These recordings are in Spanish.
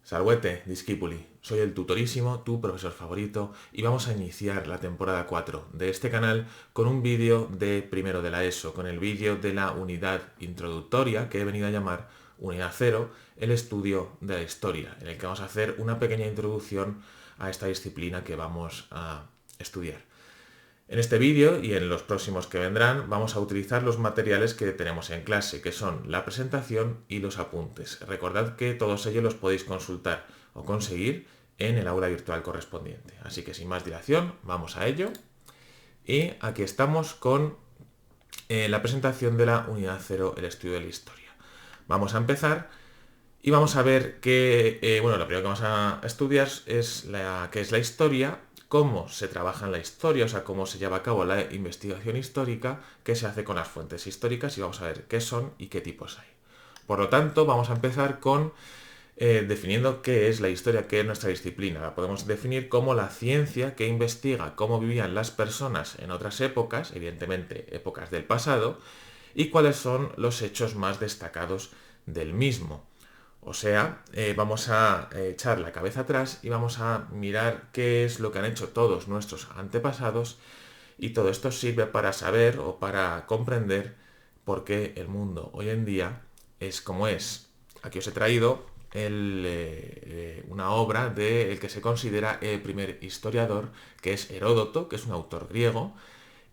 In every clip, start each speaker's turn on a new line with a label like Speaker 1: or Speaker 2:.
Speaker 1: Salvete, discípuli, soy el tutorísimo, tu profesor favorito, y vamos a iniciar la temporada 4 de este canal con un vídeo de primero de la ESO, con el vídeo de la unidad introductoria que he venido a llamar Unidad 0, el estudio de la historia, en el que vamos a hacer una pequeña introducción a esta disciplina que vamos a estudiar. En este vídeo y en los próximos que vendrán vamos a utilizar los materiales que tenemos en clase, que son la presentación y los apuntes. Recordad que todos ellos los podéis consultar o conseguir en el aula virtual correspondiente. Así que sin más dilación, vamos a ello. Y aquí estamos con la presentación de la unidad 0, el estudio de la historia. Vamos a empezar y vamos a ver que, lo primero que vamos a estudiar es qué es la historia, cómo se trabaja en la historia, o sea, cómo se lleva a cabo la investigación histórica, qué se hace con las fuentes históricas y vamos a ver qué son y qué tipos hay. Por lo tanto, vamos a empezar con definiendo qué es la historia, qué es nuestra disciplina. La podemos definir como la ciencia que investiga cómo vivían las personas en otras épocas, evidentemente épocas del pasado, y cuáles son los hechos más destacados del mismo. O sea, vamos a echar la cabeza atrás y vamos a mirar qué es lo que han hecho todos nuestros antepasados, y todo esto sirve para saber o para comprender por qué el mundo hoy en día es como es. Aquí os he traído una obra del que se considera el primer historiador, que es Heródoto, que es un autor griego,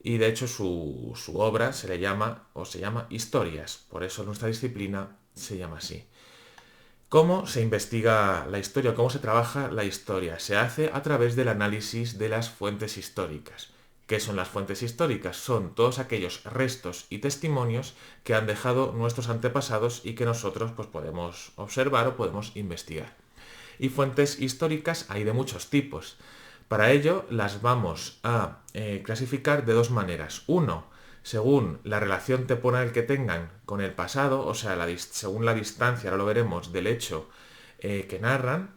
Speaker 1: y de hecho su obra se llama Historias, por eso nuestra disciplina se llama así. ¿Cómo se investiga la historia? ¿Cómo se trabaja la historia? Se hace a través del análisis de las fuentes históricas. ¿Qué son las fuentes históricas? Son todos aquellos restos y testimonios que han dejado nuestros antepasados y que nosotros pues, podemos observar o podemos investigar. Y fuentes históricas hay de muchos tipos. Para ello las vamos a clasificar de dos maneras. Uno, según la relación temporal que tengan con el pasado, o sea, según la distancia, ahora lo veremos, del hecho que narran.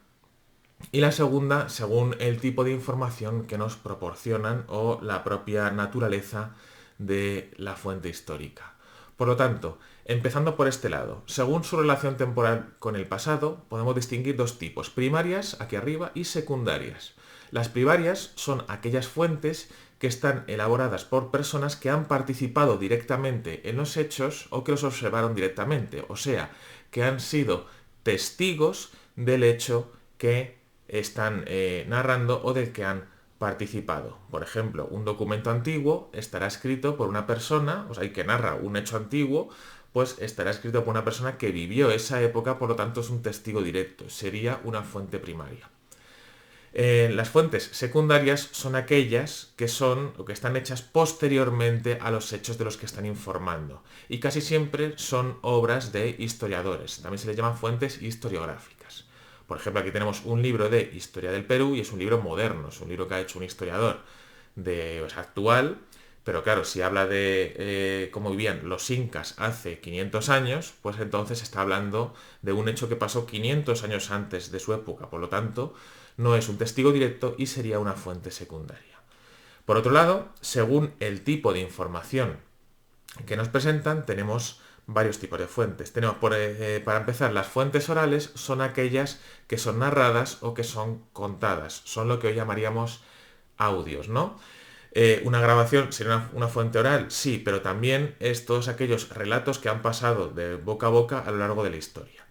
Speaker 1: Y la segunda, según el tipo de información que nos proporcionan o la propia naturaleza de la fuente histórica. Por lo tanto, empezando por este lado, según su relación temporal con el pasado, podemos distinguir dos tipos, primarias, aquí arriba, y secundarias. Las primarias son aquellas fuentes que están elaboradas por personas que han participado directamente en los hechos o que los observaron directamente, o sea, que han sido testigos del hecho que están narrando o del que han participado. Por ejemplo, un documento antiguo estará escrito por una persona, o sea, y que narra un hecho antiguo, pues estará escrito por una persona que vivió esa época, por lo tanto es un testigo directo, sería una fuente primaria. Las fuentes secundarias son aquellas que son o que están hechas posteriormente a los hechos de los que están informando y casi siempre son obras de historiadores. También se les llaman fuentes historiográficas. Por ejemplo, aquí tenemos un libro de Historia del Perú y es un libro moderno, es un libro que ha hecho un historiador actual, pero claro, si habla de cómo vivían los incas hace 500 años, pues entonces está hablando de un hecho que pasó 500 años antes de su época, por lo tanto, no es un testigo directo y sería una fuente secundaria. Por otro lado, según el tipo de información que nos presentan, tenemos varios tipos de fuentes. Tenemos, para empezar, las fuentes orales son aquellas que son narradas o que son contadas. Son lo que hoy llamaríamos audios, ¿no? Una grabación sería una fuente oral, sí, pero también es todos aquellos relatos que han pasado de boca a boca a lo largo de la historia.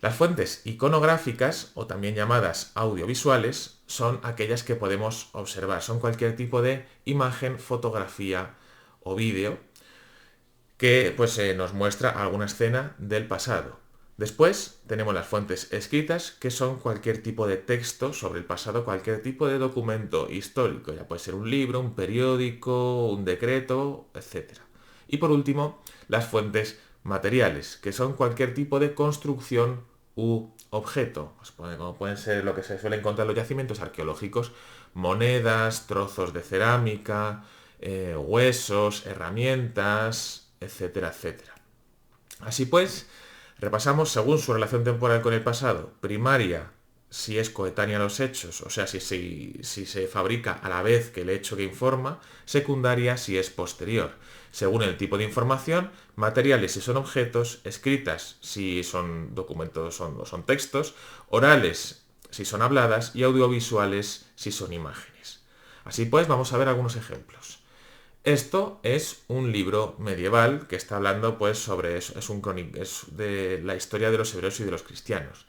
Speaker 1: Las fuentes iconográficas, o también llamadas audiovisuales, son aquellas que podemos observar. Son cualquier tipo de imagen, fotografía o vídeo que pues, nos muestra alguna escena del pasado. Después tenemos las fuentes escritas, que son cualquier tipo de texto sobre el pasado, cualquier tipo de documento histórico. Ya puede ser un libro, un periódico, un decreto, etc. Y por último, las fuentes materiales, que son cualquier tipo de construcción u objeto, como pueden ser lo que se suele encontrar en los yacimientos arqueológicos, monedas, trozos de cerámica, huesos, herramientas, etcétera, etcétera. Así pues, repasamos según su relación temporal con el pasado, primaria si es coetánea a los hechos, o sea, si se fabrica a la vez que el hecho que informa; secundaria si es posterior, según el tipo de información; materiales si son objetos; escritas si son documentos o son textos; orales si son habladas; y audiovisuales si son imágenes. Así pues, vamos a ver algunos ejemplos. Esto es un libro medieval que está hablando pues sobre eso, es de la historia de los hebreos y de los cristianos.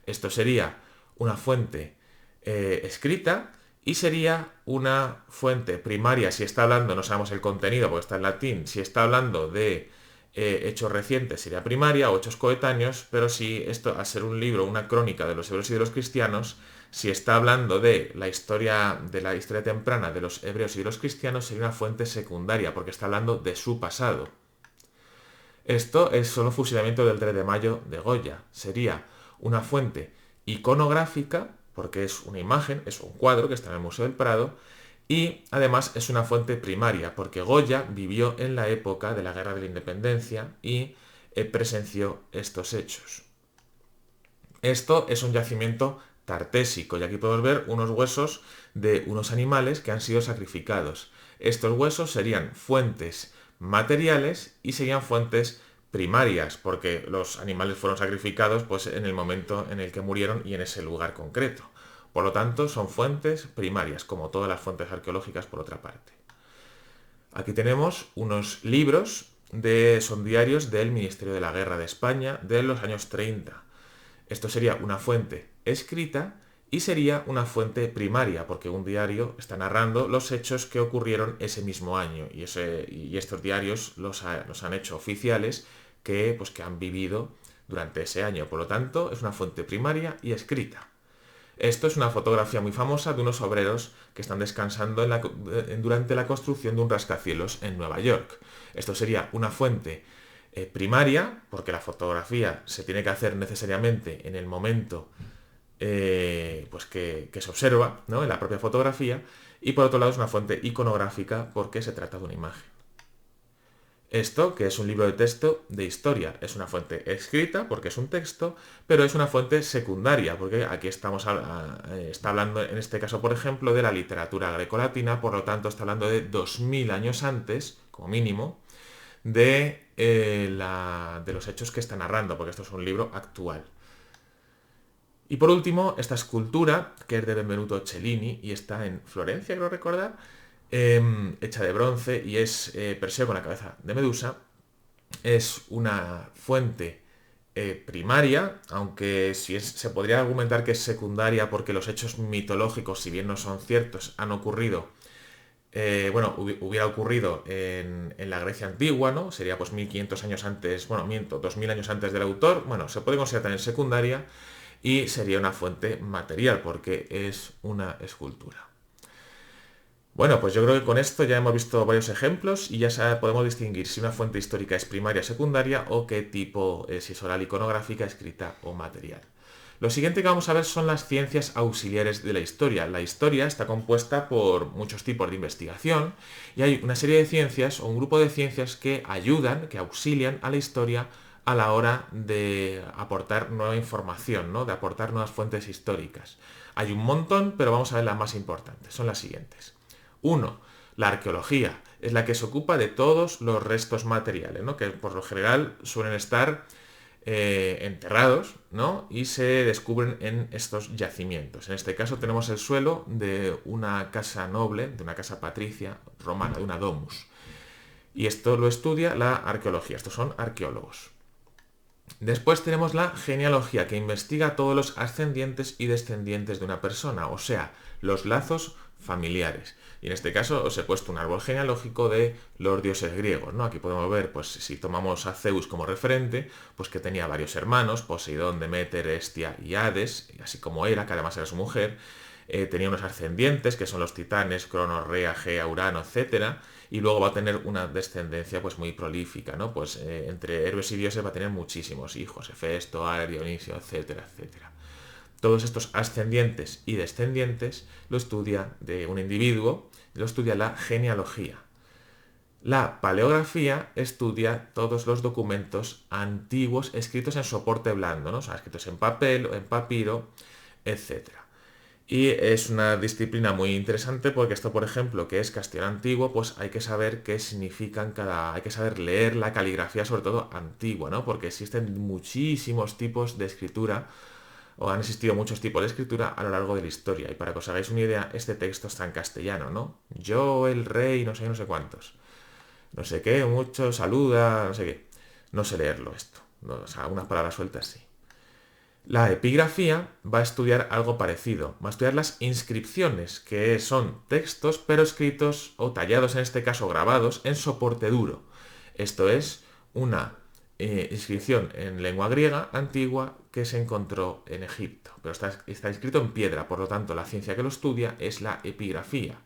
Speaker 1: Esto sería una fuente escrita, y sería una fuente primaria si está hablando, no sabemos el contenido porque está en latín; si está hablando de hechos recientes sería primaria, o hechos coetáneos; pero si esto, al ser un libro, una crónica de los hebreos y de los cristianos, si está hablando de la historia temprana de los hebreos y de los cristianos, sería una fuente secundaria, porque está hablando de su pasado. Esto es solo fusilamiento del 3 de mayo de Goya. Sería una fuente iconográfica, porque es una imagen, es un cuadro que está en el Museo del Prado, y además es una fuente primaria, porque Goya vivió en la época de la Guerra de la Independencia y presenció estos hechos. Esto es un yacimiento tartésico, y aquí podemos ver unos huesos de unos animales que han sido sacrificados. Estos huesos serían fuentes materiales y serían fuentes primarias, porque los animales fueron sacrificados pues, en el momento en el que murieron y en ese lugar concreto. Por lo tanto, son fuentes primarias, como todas las fuentes arqueológicas por otra parte. Aquí tenemos unos libros son diarios del Ministerio de la Guerra de España de los años 30. Esto sería una fuente escrita y sería una fuente primaria, porque un diario está narrando los hechos que ocurrieron ese mismo año, y estos diarios los han hecho oficiales que han vivido durante ese año. Por lo tanto, es una fuente primaria y escrita. Esto es una fotografía muy famosa de unos obreros que están descansando durante la construcción de un rascacielos en Nueva York. Esto sería una fuente primaria, porque la fotografía se tiene que hacer necesariamente en el momento que se observa, ¿no?, en la propia fotografía; y por otro lado es una fuente iconográfica porque se trata de una imagen. Esto, que es un libro de texto de historia, es una fuente escrita porque es un texto, pero es una fuente secundaria, porque aquí está hablando, en este caso, por ejemplo, de la literatura grecolatina; por lo tanto está hablando de 2000 años antes, como mínimo, de los hechos que está narrando, porque esto es un libro actual. Y por último, esta escultura, que es de Benvenuto Cellini y está en Florencia, creo recordar, hecha de bronce, y es Perseo con la cabeza de Medusa. Es una fuente primaria, aunque se podría argumentar que es secundaria, porque los hechos mitológicos, si bien no son ciertos, han ocurrido, hubiera ocurrido en la Grecia antigua, ¿no? Sería pues 1500 años antes, 2000 años antes del autor. Se puede considerar también secundaria, y sería una fuente material, porque es una escultura. Bueno, pues yo creo que con esto ya hemos visto varios ejemplos y ya podemos distinguir si una fuente histórica es primaria o secundaria, o qué tipo, si es oral, iconográfica, escrita o material. Lo siguiente que vamos a ver son las ciencias auxiliares de la historia. La historia está compuesta por muchos tipos de investigación, y hay una serie de ciencias o un grupo de ciencias que ayudan, que auxilian a la historia a la hora de aportar nueva información, ¿no?, de aportar nuevas fuentes históricas. Hay un montón, pero vamos a ver las más importantes. Son las siguientes. 1. La arqueología es la que se ocupa de todos los restos materiales, ¿no?, que por lo general suelen estar enterrados, ¿no?, y se descubren en estos yacimientos. En este caso tenemos el suelo de una casa noble, de una casa patricia romana, de una domus. Y esto lo estudia la arqueología. Estos son arqueólogos. Después tenemos la genealogía, que investiga todos los ascendientes y descendientes de una persona, o sea, los lazos familiares. Y en este caso os he puesto un árbol genealógico de los dioses griegos, ¿no? Aquí podemos ver, pues si tomamos a Zeus como referente, pues que tenía varios hermanos: Poseidón, Deméter, Hestia y Hades, así como Hera, que además era su mujer. Tenía unos ascendientes, que son los titanes, Cronos, Rea, Gea, Urano, etc. Y luego va a tener una descendencia pues muy prolífica, ¿no? Pues entre héroes y dioses va a tener muchísimos hijos: Hefesto, Ares, Dionisio, etcétera, etcétera. Todos estos ascendientes y descendientes lo estudia de un individuo, lo estudia la genealogía. La paleografía estudia todos los documentos antiguos escritos en soporte blando, ¿no? O sea, escritos en papel o en papiro, etc. Y es una disciplina muy interesante porque esto, por ejemplo, que es castellano antiguo, pues hay que saber qué significan hay que saber leer la caligrafía, sobre todo antigua, ¿no? Porque existen muchísimos tipos de escritura, o han existido muchos tipos de escritura a lo largo de la historia. Y para que os hagáis una idea, este texto está en castellano, ¿no? Yo, el rey, no sé cuántos. No sé qué, mucho, saluda, no sé qué. No sé leerlo esto. No, o sea, unas palabras sueltas sí. La epigrafía va a estudiar algo parecido, va a estudiar las inscripciones, que son textos pero escritos o tallados, en este caso grabados, en soporte duro. Esto es una inscripción en lengua griega antigua que se encontró en Egipto, pero está escrito en piedra, por lo tanto la ciencia que lo estudia es la epigrafía.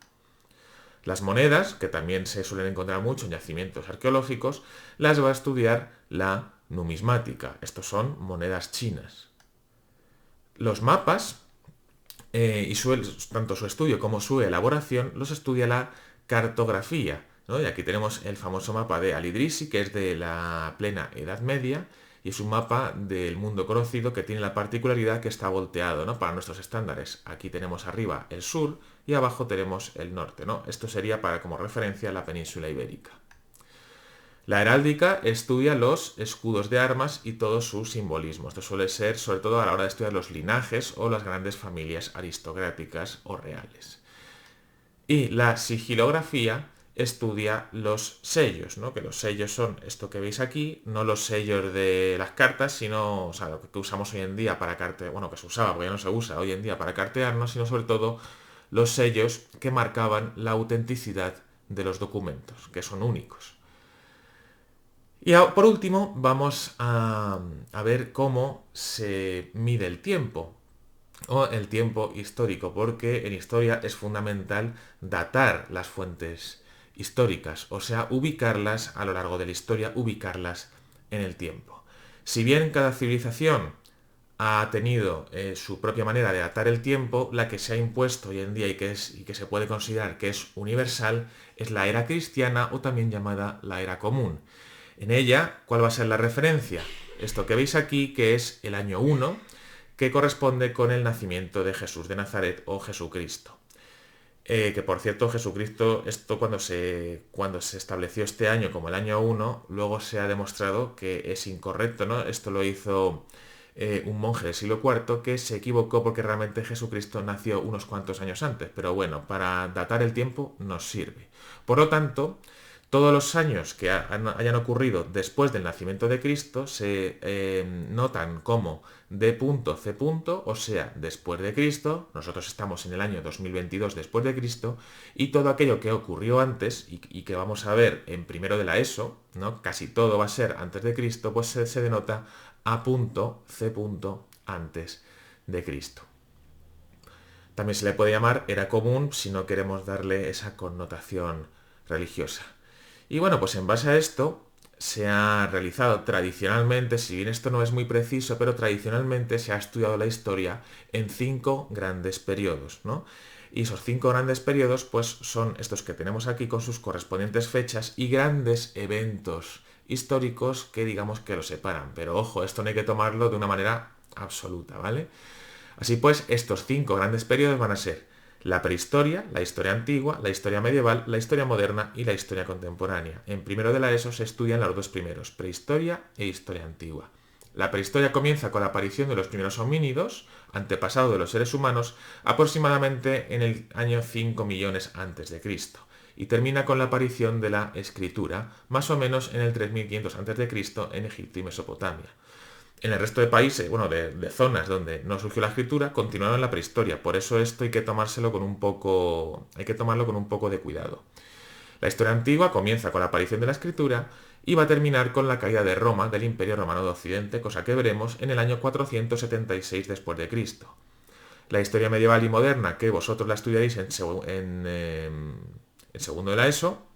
Speaker 1: Las monedas, que también se suelen encontrar mucho en yacimientos arqueológicos, las va a estudiar la numismática. Estos son monedas chinas. Los mapas, tanto su estudio como su elaboración, los estudia la cartografía, ¿no? Y aquí tenemos el famoso mapa de Al-Idrisi, que es de la plena Edad Media, y es un mapa del mundo conocido que tiene la particularidad que está volteado, ¿no? Para nuestros estándares. Aquí tenemos arriba el sur y abajo tenemos el norte, ¿no? Esto sería para como referencia la península ibérica. La heráldica estudia los escudos de armas y todo su simbolismo. Esto suele ser sobre todo a la hora de estudiar los linajes o las grandes familias aristocráticas o reales. Y la sigilografía estudia los sellos, ¿no? Que los sellos son esto que veis aquí, no los sellos de las cartas, sino, o sea, lo que usamos hoy en día para cartear, bueno, que se usaba, porque ya no se usa hoy en día para cartearnos, sino sobre todo los sellos que marcaban la autenticidad de los documentos, que son únicos. Y por último vamos a ver cómo se mide el tiempo o el tiempo histórico, porque en historia es fundamental datar las fuentes históricas, o sea, ubicarlas a lo largo de la historia, ubicarlas en el tiempo. Si bien cada civilización ha tenido su propia manera de datar el tiempo, la que se ha impuesto hoy en día y que se puede considerar que es universal es la era cristiana o también llamada la era común. En ella, ¿cuál va a ser la referencia? Esto que veis aquí, que es el año 1, que corresponde con el nacimiento de Jesús de Nazaret o Jesucristo. Que por cierto, Jesucristo, esto cuando se estableció este año como el año 1, luego se ha demostrado que es incorrecto, ¿no? Esto lo hizo un monje del siglo IV que se equivocó porque realmente Jesucristo nació unos cuantos años antes, pero bueno, para datar el tiempo nos sirve. Por lo tanto, todos los años que hayan ocurrido después del nacimiento de Cristo se notan como D.C., o sea, después de Cristo, nosotros estamos en el año 2022 después de Cristo, y todo aquello que ocurrió antes y que vamos a ver en primero de la ESO, ¿no? Casi todo va a ser antes de Cristo, pues se denota A.C. antes de Cristo. También se le puede llamar era común si no queremos darle esa connotación religiosa. Y bueno, pues en base a esto se ha realizado tradicionalmente, si bien esto no es muy preciso, pero tradicionalmente se ha estudiado la historia en 5 grandes periodos, ¿no? Y esos 5 grandes periodos pues son estos que tenemos aquí con sus correspondientes fechas y grandes eventos históricos que digamos que los separan. Pero ojo, esto no hay que tomarlo de una manera absoluta, ¿vale? Así pues, estos 5 grandes periodos van a ser la prehistoria, la historia antigua, la historia medieval, la historia moderna y la historia contemporánea. En primero de la ESO se estudian los dos primeros, prehistoria e historia antigua. La prehistoria comienza con la aparición de los primeros homínidos, antepasados de los seres humanos, aproximadamente en el año 5 millones antes de Cristo, y termina con la aparición de la escritura, más o menos en el 3500 antes de Cristo en Egipto y Mesopotamia. En el resto de países, bueno, de zonas donde no surgió la escritura, continuaron la prehistoria. Por eso esto hay que tomarlo con un poco de cuidado. La historia antigua comienza con la aparición de la escritura y va a terminar con la caída de Roma del Imperio Romano de Occidente, cosa que veremos en el año 476 después de Cristo. La historia medieval y moderna, que vosotros la estudiaréis en segundo de la ESO,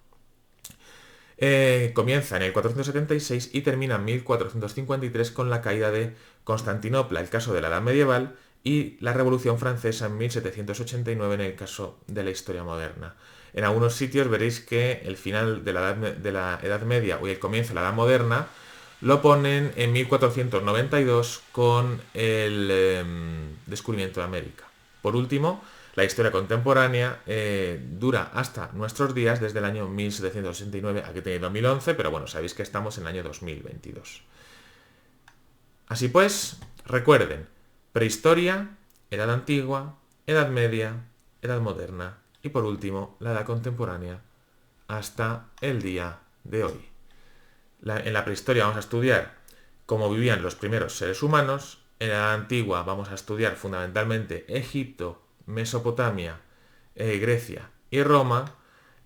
Speaker 1: comienza en el 476 y termina en 1453 con la caída de Constantinopla, el caso de la Edad Medieval, y la Revolución Francesa en 1789 en el caso de la historia moderna. En algunos sitios veréis que el final de la Edad Media o el comienzo de la Edad Moderna lo ponen en 1492 con descubrimiento de América. Por último, la historia contemporánea dura hasta nuestros días desde el año 1789, aquí tenéis 2011, pero bueno, sabéis que estamos en el año 2022. Así pues, recuerden, prehistoria, edad antigua, edad media, edad moderna y por último, la edad contemporánea hasta el día de hoy. En la prehistoria vamos a estudiar cómo vivían los primeros seres humanos. En la edad antigua vamos a estudiar fundamentalmente Egipto, Mesopotamia, Grecia y Roma.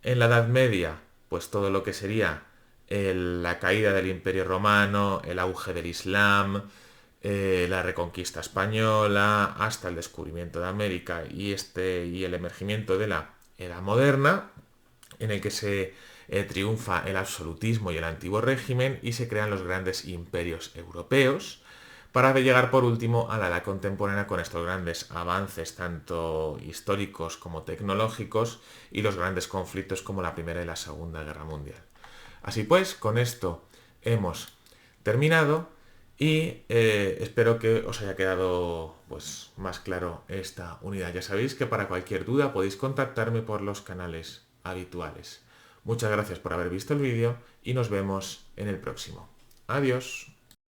Speaker 1: En la Edad Media, pues todo lo que sería la caída del Imperio Romano, el auge del Islam, la reconquista española, hasta el descubrimiento de América y el emergimiento de la era moderna, en el que se triunfa el absolutismo y el antiguo régimen y se crean los grandes imperios europeos, para llegar por último a la edad contemporánea con estos grandes avances tanto históricos como tecnológicos y los grandes conflictos como la Primera y la Segunda Guerra Mundial. Así pues, con esto hemos terminado y espero que os haya quedado pues, más claro esta unidad. Ya sabéis que para cualquier duda podéis contactarme por los canales habituales. Muchas gracias por haber visto el vídeo y nos vemos en el próximo. Adiós.